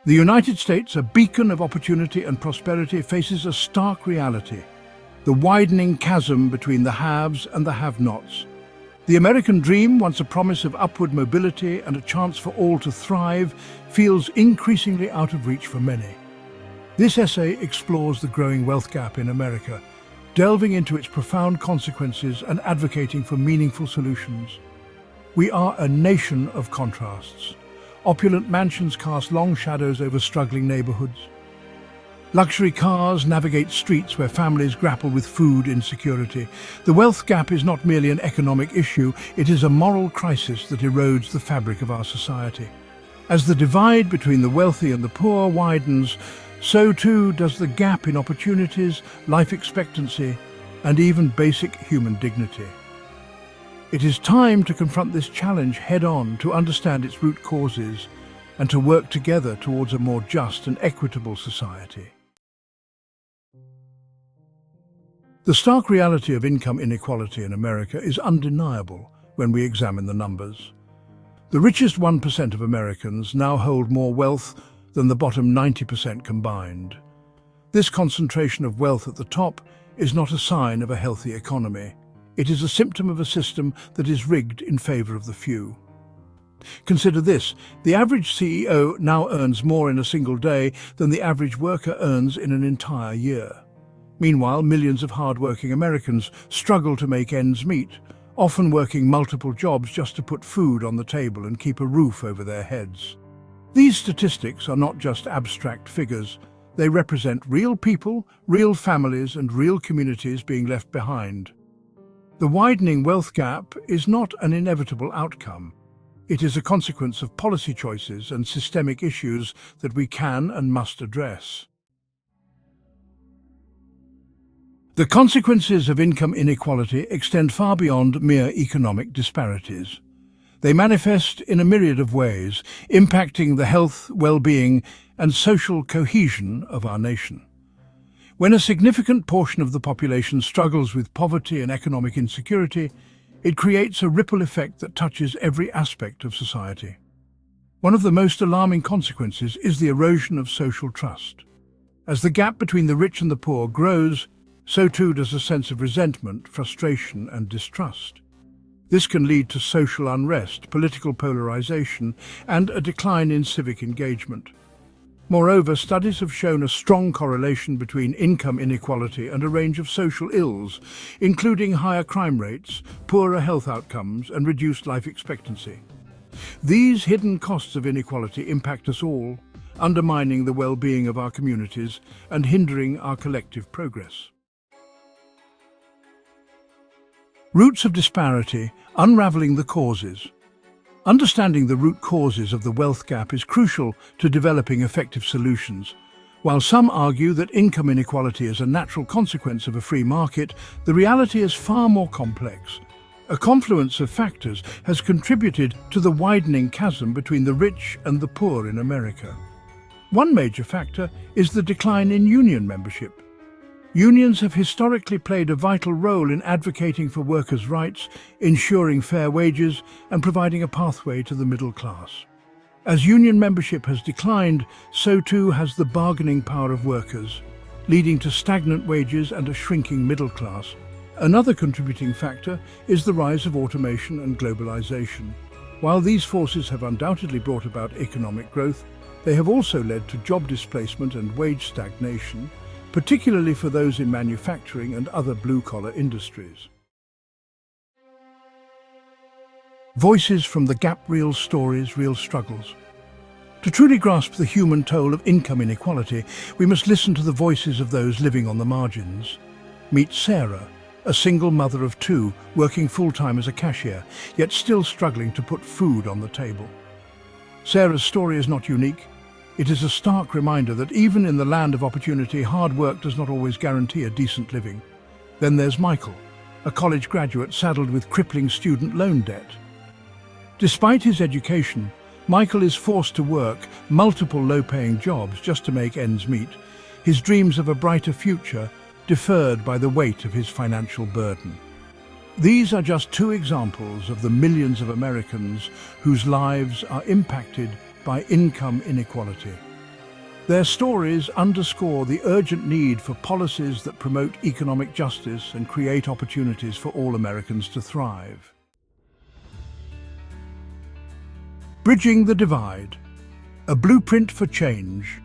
The United States, a beacon of opportunity and prosperity, faces a stark reality: the widening chasm between the haves and the have-nots. The American dream, once a promise of upward mobility and a chance for all to thrive, feels increasingly out of reach for many. This essay explores the growing wealth gap in America, delving into its profound consequences and advocating for meaningful solutions. We are a nation of contrasts. Opulent mansions cast long shadows over struggling neighborhoods. Luxury cars navigate streets where families grapple with food insecurity. The wealth gap is not merely an economic issue, it is a moral crisis that erodes the fabric of our society. As the divide between the wealthy and the poor widens, so too does the gap in opportunities, life expectancy, and even basic human dignity. It is time to confront this challenge head-on, to understand its root causes, and to work together towards a more just and equitable society. The stark reality of income inequality in America is undeniable when we examine the numbers. The richest 1% of Americans now hold more wealth than the bottom 90% combined. This concentration of wealth at the top is not a sign of a healthy economy. It is a symptom of a system that is rigged in favor of the few. Consider this: the average CEO now earns more in a single day than the average worker earns in an entire year. Meanwhile, millions of hard-working Americans struggle to make ends meet, often working multiple jobs just to put food on the table and keep a roof over their heads. These statistics are not just abstract figures. They represent real people, real families, and real communities being left behind. The widening wealth gap is not an inevitable outcome. It is a consequence of policy choices and systemic issues that we can and must address. The consequences of income inequality extend far beyond mere economic disparities. They manifest in a myriad of ways, impacting the health, well-being, and social cohesion of our nation. When a significant portion of the population struggles with poverty and economic insecurity, it creates a ripple effect that touches every aspect of society. One of the most alarming consequences is the erosion of social trust. As the gap between the rich and the poor grows, so too does a sense of resentment, frustration, and distrust. This can lead to social unrest, political polarization, and a decline in civic engagement. Moreover, studies have shown a strong correlation between income inequality and a range of social ills, including higher crime rates, poorer health outcomes, and reduced life expectancy. These hidden costs of inequality impact us all, undermining the well-being of our communities and hindering our collective progress. Roots of disparity: unraveling the causes. Understanding the root causes of the wealth gap is crucial to developing effective solutions. While some argue that income inequality is a natural consequence of a free market, the reality is far more complex. A confluence of factors has contributed to the widening chasm between the rich and the poor in America. One major factor is the decline in union membership. Unions have historically played a vital role in advocating for workers' rights, ensuring fair wages, and providing a pathway to the middle class. As union membership has declined, so too has the bargaining power of workers, leading to stagnant wages and a shrinking middle class. Another contributing factor is the rise of automation and globalization. While these forces have undoubtedly brought about economic growth, they have also led to job displacement and wage stagnation, particularly for those in manufacturing and other blue-collar industries. Voices from the gap: real stories, real struggles. To truly grasp the human toll of income inequality, we must listen to the voices of those living on the margins. Meet Sarah, a single mother of two, working full-time as a cashier, yet still struggling to put food on the table. Sarah's story is not unique. It is a stark reminder that even in the land of opportunity, hard work does not always guarantee a decent living. Then there's Michael, a college graduate saddled with crippling student loan debt. Despite his education, Michael is forced to work multiple low-paying jobs just to make ends meet, his dreams of a brighter future deferred by the weight of his financial burden. These are just two examples of the millions of Americans whose lives are impacted by income inequality. Their stories underscore the urgent need for policies that promote economic justice and create opportunities for all Americans to thrive. Bridging the divide. A blueprint for change.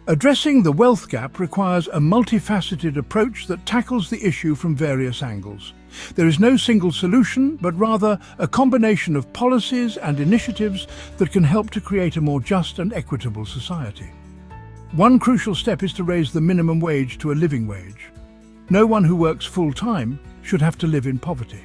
Addressing the wealth gap requires a multifaceted approach that tackles the issue from various angles. There is no single solution, but rather a combination of policies and initiatives that can help to create a more just and equitable society. One crucial step is to raise the minimum wage to a living wage. No one who works full-time should have to live in poverty.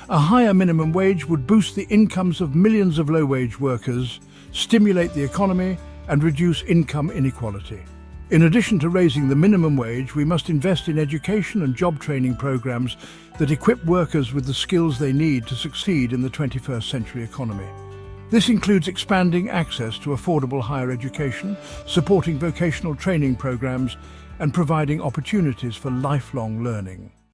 A higher minimum wage would boost the incomes of millions of low-wage workers, stimulate the economy, and reduce income inequality. In addition to raising the minimum wage, we must invest in education and job training programs that equip workers with the skills they need to succeed in the 21st century economy. This includes expanding access to affordable higher education, supporting vocational training programs, and providing opportunities for lifelong learning.